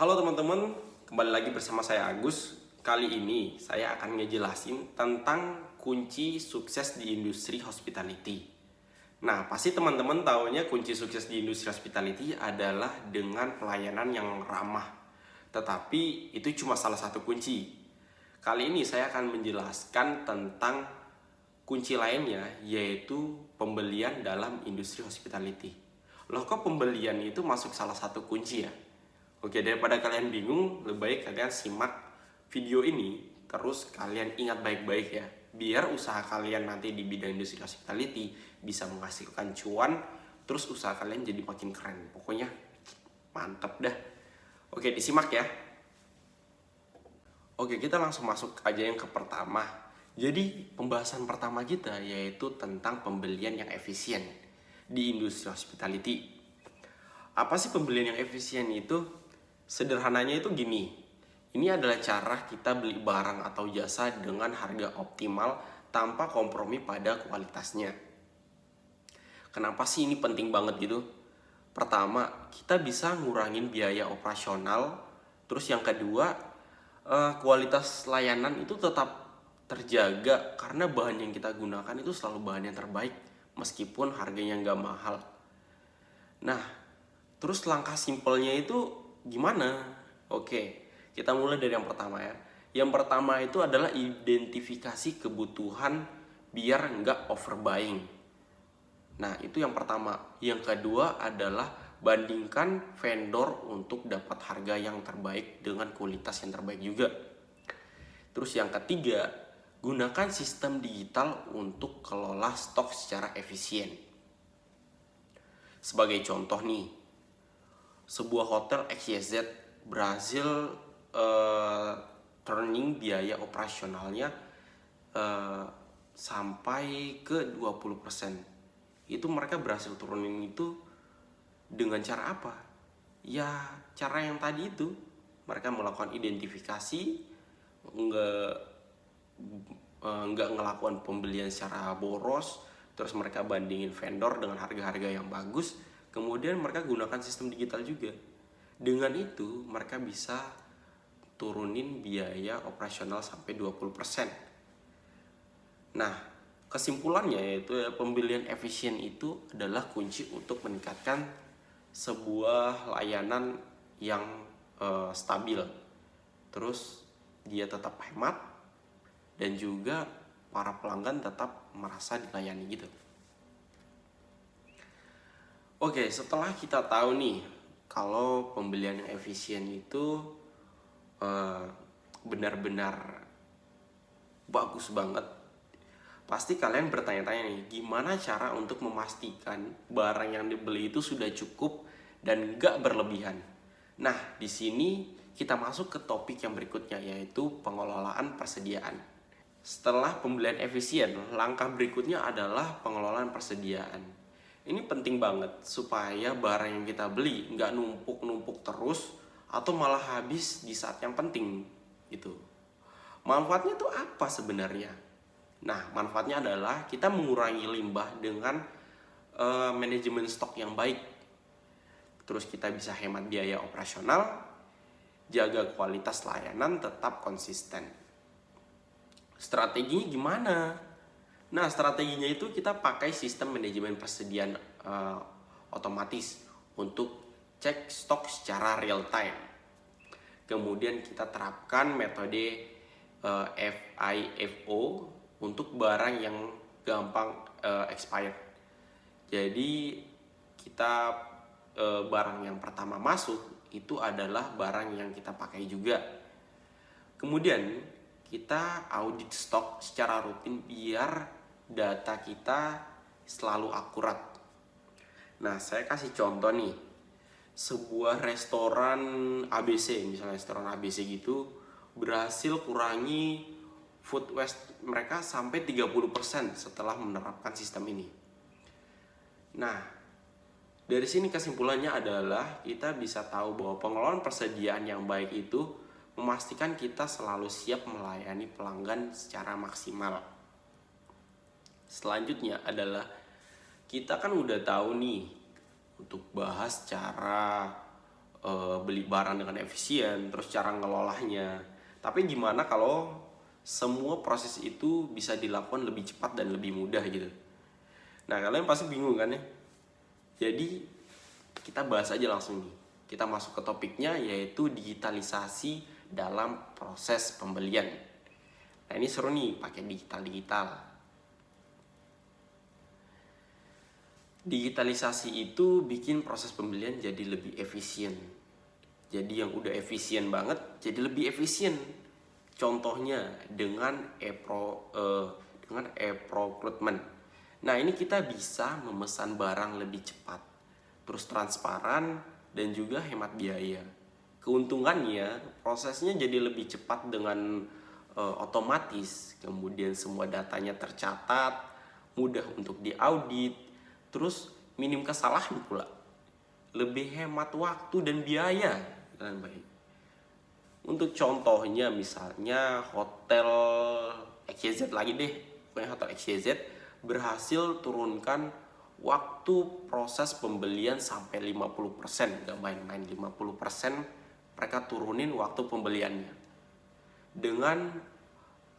Halo teman-teman, kembali lagi bersama saya Agus. Kali ini saya akan ngejelasin tentang kunci sukses di industri hospitality. Nah, pasti teman-teman taunya kunci sukses di industri hospitality adalah dengan pelayanan yang ramah. Tetapi itu cuma salah satu kunci. Kali ini saya akan menjelaskan tentang kunci lainnya, yaitu pembelian dalam industri hospitality. Loh, kok pembelian itu masuk salah satu kunci ya? Oke, daripada kalian bingung, lebih baik kalian simak video ini, terus kalian ingat baik-baik ya. Biar usaha kalian nanti di bidang industri hospitality bisa menghasilkan cuan, terus usaha kalian jadi makin keren. Pokoknya mantap dah. Oke, disimak ya. Oke, kita langsung masuk aja yang ke pertama. Jadi, pembahasan pertama kita yaitu tentang pembelian yang efisien di industri hospitality. Apa sih pembelian yang efisien itu? Sederhananya itu gini, ini adalah cara kita beli barang atau jasa dengan harga optimal tanpa kompromi pada kualitasnya. Kenapa sih ini penting banget gitu? Pertama, kita bisa ngurangin biaya operasional. Terus yang kedua, kualitas layanan itu tetap terjaga karena bahan yang kita gunakan itu selalu bahan yang terbaik meskipun harganya nggak mahal. Nah, terus langkah simpelnya itu gimana? Oke, kita mulai dari yang pertama ya. Yang pertama itu adalah identifikasi kebutuhan biar nggak overbuying. Nah, itu yang pertama. Yang kedua adalah bandingkan vendor untuk dapat harga yang terbaik dengan kualitas yang terbaik juga. Terus yang ketiga, gunakan sistem digital untuk kelola stok secara efisien. Sebagai contoh nih, sebuah hotel XYZ berhasil turning biaya operasionalnya sampai ke 20%. Itu mereka berhasil turunin itu dengan cara apa? Ya, cara yang tadi itu. Mereka melakukan identifikasi, nggak ngelakukan pembelian secara boros, terus mereka bandingin vendor dengan harga-harga yang bagus. Kemudian mereka gunakan sistem digital juga. Dengan itu mereka bisa turunin biaya operasional sampai 20%. Nah, kesimpulannya yaitu pembelian efisien itu adalah kunci untuk meningkatkan sebuah layanan yang stabil. Terus dia tetap hemat dan juga para pelanggan tetap merasa dilayani gitu. Oke, setelah kita tahu nih kalau pembelian yang efisien itu benar-benar bagus banget, pasti kalian bertanya-tanya nih, gimana cara untuk memastikan barang yang dibeli itu sudah cukup dan gak berlebihan. Nah, di sini kita masuk ke topik yang berikutnya, yaitu pengelolaan persediaan. Setelah pembelian efisien, langkah berikutnya adalah pengelolaan persediaan. Ini penting banget supaya barang yang kita beli nggak numpuk-numpuk terus atau malah habis di saat yang penting gitu. Manfaatnya tuh apa sebenarnya? Nah, manfaatnya adalah kita mengurangi limbah dengan manajemen stok yang baik. Terus kita bisa hemat biaya operasional, jaga kualitas layanan tetap konsisten. Strateginya gimana? Nah, strateginya itu kita pakai sistem manajemen persediaan otomatis untuk cek stok secara real time. Kemudian kita terapkan metode FIFO untuk barang yang gampang expired. Jadi kita barang yang pertama masuk itu adalah barang yang kita pakai juga. Kemudian kita audit stok secara rutin biar data kita selalu akurat. Nah, saya kasih contoh nih. Sebuah restoran ABC, misalnya restoran ABC gitu, berhasil kurangi food waste mereka sampai 30% setelah menerapkan sistem ini. Nah, dari sini kesimpulannya adalah kita bisa tahu bahwa pengelolaan persediaan yang baik itu memastikan kita selalu siap melayani pelanggan secara maksimal. Selanjutnya adalah kita kan udah tahu nih untuk bahas cara beli barang dengan efisien, terus cara ngelolahnya. Tapi gimana kalau semua proses itu bisa dilakukan lebih cepat dan lebih mudah gitu? Nah, kalian pasti bingung kan ya? Jadi kita bahas aja langsung nih. Kita masuk ke topiknya, yaitu digitalisasi dalam proses pembelian. Nah, ini seru nih pakai digital. Digitalisasi itu bikin proses pembelian jadi lebih efisien. Jadi yang udah efisien banget jadi lebih efisien. Contohnya dengan e-procurement. Nah, ini kita bisa memesan barang lebih cepat, terus transparan, dan juga hemat biaya. Keuntungannya, prosesnya jadi lebih cepat dengan otomatis, kemudian semua datanya tercatat, mudah untuk diaudit, terus minim kesalahan pula, lebih hemat waktu dan biaya dengan baik. Untuk contohnya misalnya hotel XYZ lagi deh, pokoknya hotel XYZ berhasil turunkan waktu proses pembelian sampai 50%, gak main-main 50%, mereka turunin waktu pembeliannya dengan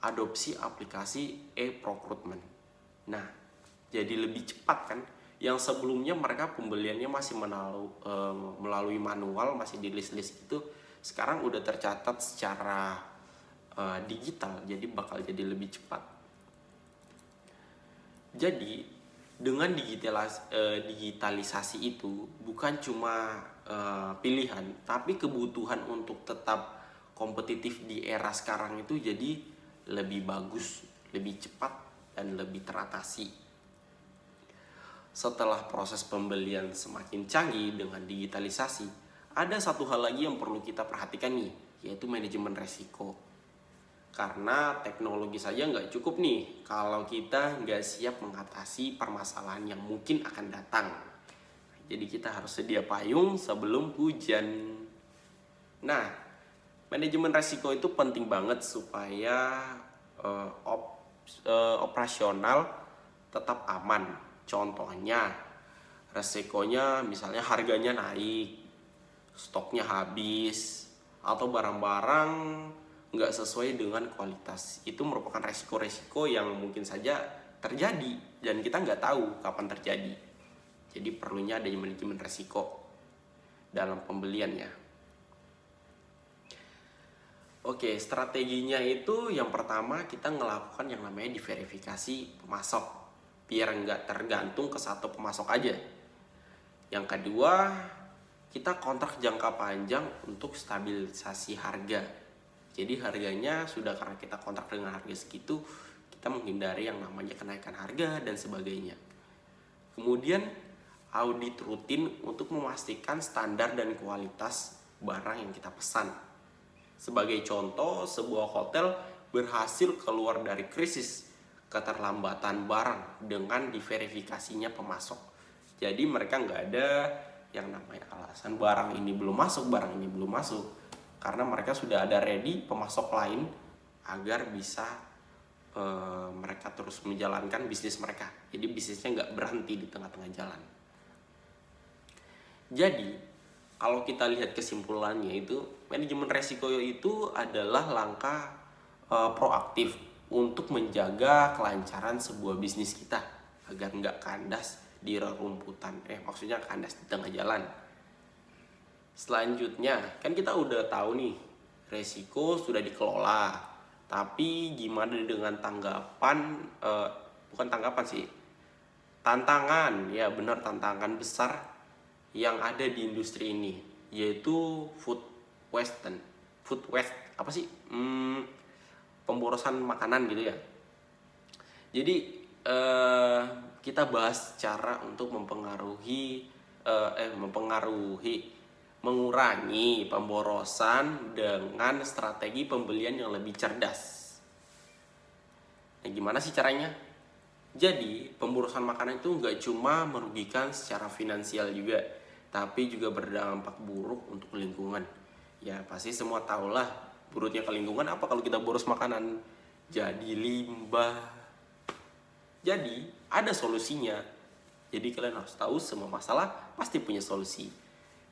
adopsi aplikasi e-procurement. Nah, jadi lebih cepat kan? Yang sebelumnya mereka pembeliannya masih melalui manual, masih di list-list itu, sekarang udah tercatat secara digital, jadi bakal jadi lebih cepat. Jadi dengan digitalisasi itu bukan cuma pilihan, tapi kebutuhan untuk tetap kompetitif di era sekarang itu jadi lebih bagus, lebih cepat, dan lebih teratasi. Setelah proses pembelian semakin canggih dengan digitalisasi, ada satu hal lagi yang perlu kita perhatikan nih, yaitu manajemen resiko. Karena teknologi saja nggak cukup nih kalau kita nggak siap mengatasi permasalahan yang mungkin akan datang. Jadi kita harus sedia payung sebelum hujan. Nah, manajemen resiko itu penting banget supaya operasional tetap aman. Contohnya, resikonya misalnya harganya naik, stoknya habis, atau barang-barang nggak sesuai dengan kualitas. Itu merupakan resiko-resiko yang mungkin saja terjadi dan kita nggak tahu kapan terjadi. Jadi perlunya ada manajemen resiko dalam pembelian ya. Oke, strateginya itu yang pertama kita melakukan yang namanya diverifikasi pemasok, biar nggak tergantung ke satu pemasok aja. Yang kedua, kita kontrak jangka panjang untuk stabilisasi harga. Jadi harganya sudah, karena kita kontrak dengan harga segitu, kita menghindari yang namanya kenaikan harga dan sebagainya. Kemudian audit rutin untuk memastikan standar dan kualitas barang yang kita pesan. Sebagai contoh, sebuah hotel berhasil keluar dari krisis keterlambatan barang dengan diverifikasinya pemasok. Jadi mereka nggak ada yang namanya alasan barang ini belum masuk, karena mereka sudah ada ready pemasok lain agar bisa mereka terus menjalankan bisnis mereka. Jadi bisnisnya nggak berhenti di tengah-tengah jalan. Jadi kalau kita lihat kesimpulannya itu, manajemen resiko itu adalah langkah proaktif untuk menjaga kelancaran sebuah bisnis kita agar nggak kandas di rerumputan, maksudnya kandas di tengah jalan. Selanjutnya, kan kita udah tahu nih, resiko sudah dikelola. Tapi gimana dengan tantangan, ya benar, tantangan besar yang ada di industri ini, yaitu food waste, apa sih? Pemborosan makanan gitu ya. Jadi kita bahas cara untuk mengurangi pemborosan dengan strategi pembelian yang lebih cerdas. Nah, gimana sih caranya? Jadi, pemborosan makanan itu nggak cuma merugikan secara finansial juga, tapi juga berdampak buruk untuk lingkungan. Ya, pasti semua tahulah buruknya ke lingkungan apa kalau kita boros makanan. Jadi limbah. Jadi, ada solusinya. Jadi kalian harus tahu semua masalah pasti punya solusi.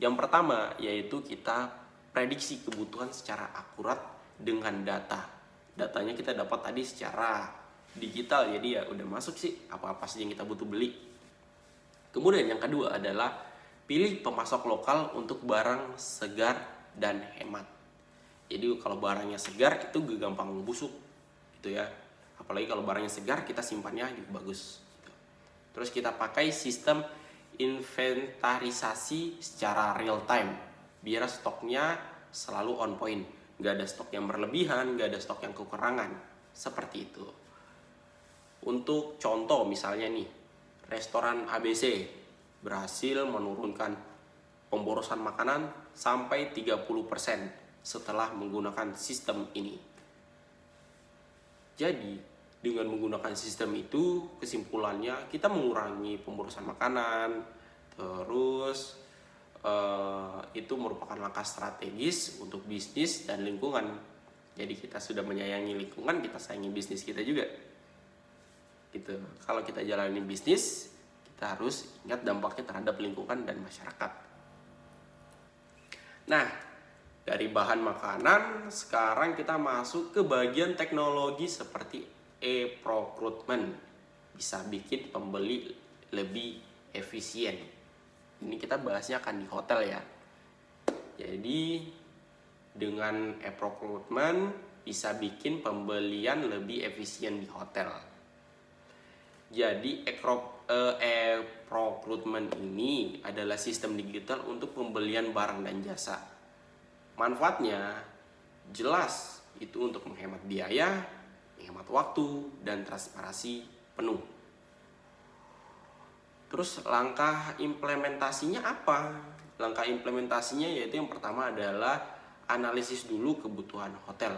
Yang pertama yaitu kita prediksi kebutuhan secara akurat dengan data. Datanya kita dapat tadi secara digital, jadi ya udah masuk sih apa-apa sih yang kita butuh beli. Kemudian yang kedua adalah pilih pemasok lokal untuk barang segar dan hemat. Jadi kalau barangnya segar itu gak gampang busuk gitu ya. Apalagi kalau barangnya segar kita simpannya juga bagus gitu. Terus kita pakai sistem inventarisasi secara real time biar stoknya selalu on point. Gak ada stok yang berlebihan, gak ada stok yang kekurangan. Seperti itu. Untuk contoh misalnya nih, restoran ABC berhasil menurunkan pemborosan makanan sampai 30% setelah menggunakan sistem ini. Jadi, dengan menggunakan sistem itu, kesimpulannya kita mengurangi pemborosan makanan, terus itu merupakan langkah strategis untuk bisnis dan lingkungan. Jadi kita sudah menyayangi lingkungan, kita sayangi bisnis kita juga. Gitu. Kalau kita jalani bisnis, kita harus ingat dampaknya terhadap lingkungan dan masyarakat. Nah, dari bahan makanan, sekarang kita masuk ke bagian teknologi seperti e-procurement. Bisa bikin pembeli lebih efisien. Ini kita bahasnya akan di hotel ya. Jadi, dengan e-procurement bisa bikin pembelian lebih efisien di hotel. Jadi, e-procurement ini adalah sistem digital untuk pembelian barang dan jasa. Manfaatnya jelas, itu untuk menghemat biaya, menghemat waktu, dan transparansi penuh. Terus langkah implementasinya apa? Langkah implementasinya yaitu yang pertama adalah analisis dulu kebutuhan hotel.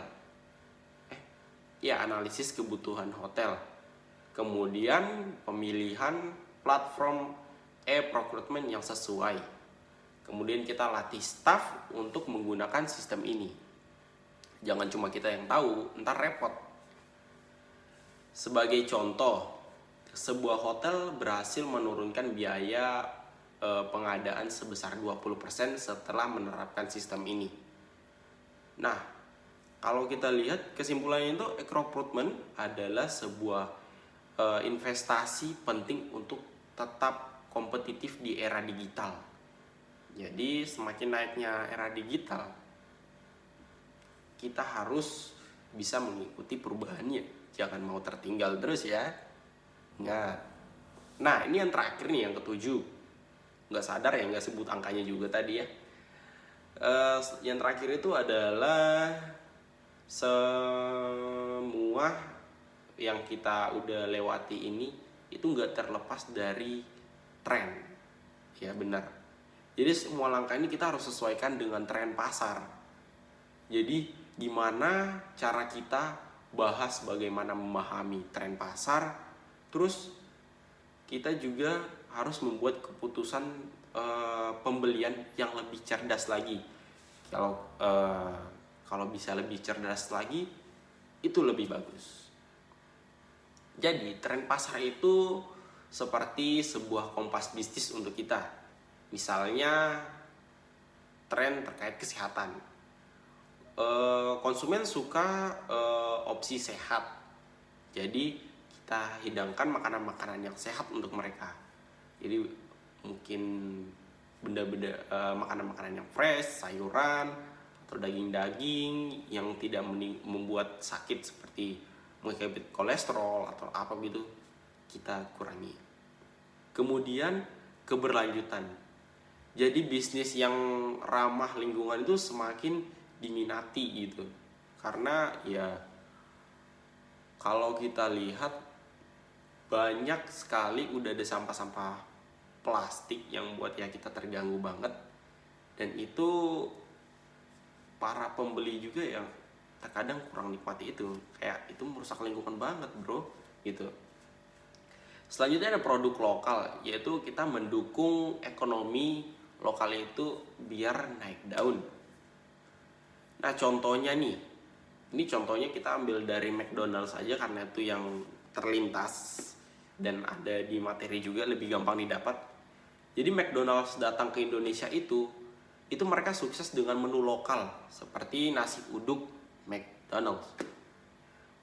Analisis kebutuhan hotel. Kemudian pemilihan platform e-procurement yang sesuai. Kemudian kita latih staff untuk menggunakan sistem ini. Jangan cuma kita yang tahu, ntar repot. Sebagai contoh, sebuah hotel berhasil menurunkan biaya pengadaan sebesar 20% setelah menerapkan sistem ini. Nah, kalau kita lihat kesimpulannya itu, e-procurement adalah sebuah investasi penting untuk tetap kompetitif di era digital. Jadi semakin naiknya era digital, kita harus bisa mengikuti perubahannya. Jangan mau tertinggal terus ya. Nah, ini yang terakhir nih, yang ketujuh. Nggak sadar ya, nggak sebut angkanya juga tadi ya. Yang terakhir itu adalah semua yang kita udah lewati ini itu nggak terlepas dari tren. Ya benar. Jadi semua langkah ini kita harus sesuaikan dengan tren pasar. Jadi gimana cara kita bahas bagaimana memahami tren pasar. Terus kita juga harus membuat keputusan pembelian yang lebih cerdas lagi. Kalau bisa lebih cerdas lagi, itu lebih bagus. Jadi tren pasar itu seperti sebuah kompas bisnis untuk kita. Misalnya tren terkait kesehatan, konsumen suka opsi sehat, jadi kita hidangkan makanan-makanan yang sehat untuk mereka. Jadi mungkin benda-benda makanan-makanan yang fresh, sayuran atau daging-daging yang tidak membuat sakit seperti mungkin kolesterol atau apa gitu, kita kurangi. Kemudian keberlanjutan. Jadi bisnis yang ramah lingkungan itu semakin diminati gitu. Karena ya kalau kita lihat banyak sekali udah ada sampah-sampah plastik yang buat ya kita terganggu banget. Dan itu para pembeli juga yang terkadang kurang nikmati itu. Kayak itu merusak lingkungan banget bro gitu. Selanjutnya ada produk lokal, yaitu kita mendukung ekonomi lokal itu biar naik daun. Nah contohnya nih, ini contohnya kita ambil dari McDonald's saja karena itu yang terlintas dan ada di materi juga, lebih gampang didapat. Jadi McDonald's datang ke Indonesia itu itu mereka sukses dengan menu lokal seperti nasi uduk McDonald's.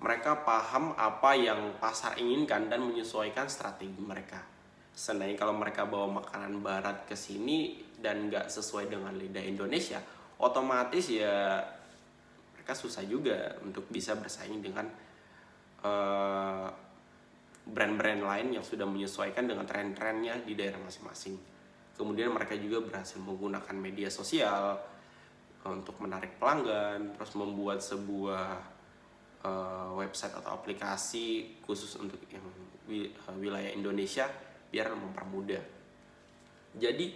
Mereka paham apa yang pasar inginkan dan menyesuaikan strategi mereka. Seandainya kalau mereka bawa makanan barat ke sini dan nggak sesuai dengan lidah Indonesia, otomatis ya mereka susah juga untuk bisa bersaing dengan brand-brand lain yang sudah menyesuaikan dengan tren-trennya di daerah masing-masing. Kemudian mereka juga berhasil menggunakan media sosial untuk menarik pelanggan, terus membuat sebuah website atau aplikasi khusus untuk yang wilayah Indonesia biar mempermudah. Jadi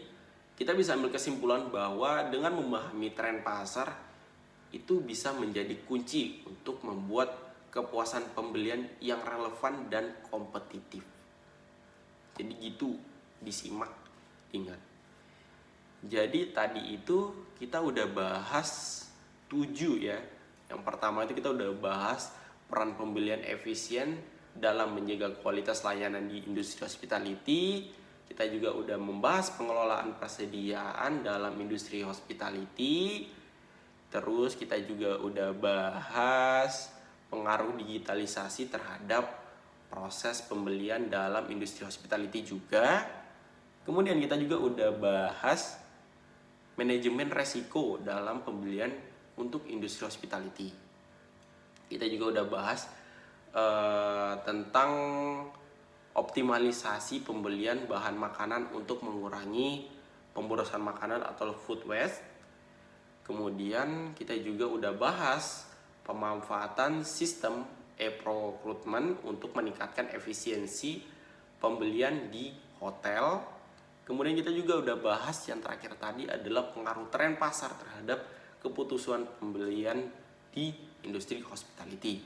kita bisa ambil kesimpulan bahwa dengan memahami tren pasar itu bisa menjadi kunci untuk membuat kepuasan pembelian yang relevan dan kompetitif. Jadi gitu, disimak, ingat. Jadi tadi itu kita udah bahas 7 ya. Yang pertama itu kita udah bahas peran pembelian efisien dalam menjaga kualitas layanan di industri hospitality. Kita juga udah membahas pengelolaan persediaan dalam industri hospitality. Terus kita juga udah bahas pengaruh digitalisasi terhadap proses pembelian dalam industri hospitality juga. Kemudian kita juga udah bahas manajemen resiko dalam pembelian untuk industri hospitality. Kita juga udah bahas tentang optimalisasi pembelian bahan makanan untuk mengurangi pemborosan makanan atau food waste. Kemudian kita juga udah bahas pemanfaatan sistem e-procurement untuk meningkatkan efisiensi pembelian di hotel. Kemudian kita juga udah bahas yang terakhir tadi adalah pengaruh tren pasar terhadap keputusan pembelian di industri hospitality.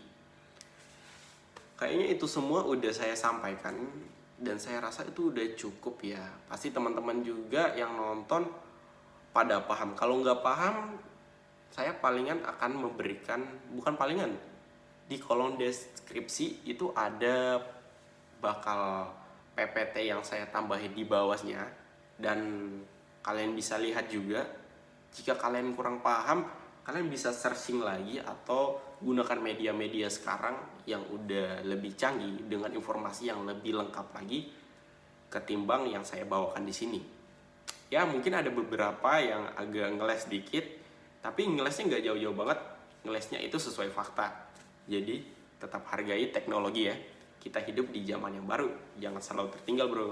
Kayaknya itu semua udah saya sampaikan dan saya rasa itu udah cukup ya. Pasti teman-teman juga yang nonton pada paham. Kalau nggak paham, saya palingan akan memberikan, bukan palingan, di kolom deskripsi itu ada bakal PPT yang saya tambahin di bawahnya. Dan kalian bisa lihat juga, jika kalian kurang paham, kalian bisa searching lagi atau gunakan media-media sekarang yang udah lebih canggih dengan informasi yang lebih lengkap lagi ketimbang yang saya bawakan di sini. Ya mungkin ada beberapa yang agak ngeles dikit, tapi ngelesnya nggak jauh-jauh banget, ngelesnya itu sesuai fakta. Jadi tetap hargai teknologi ya. Kita hidup di zaman yang baru, jangan selalu tertinggal bro.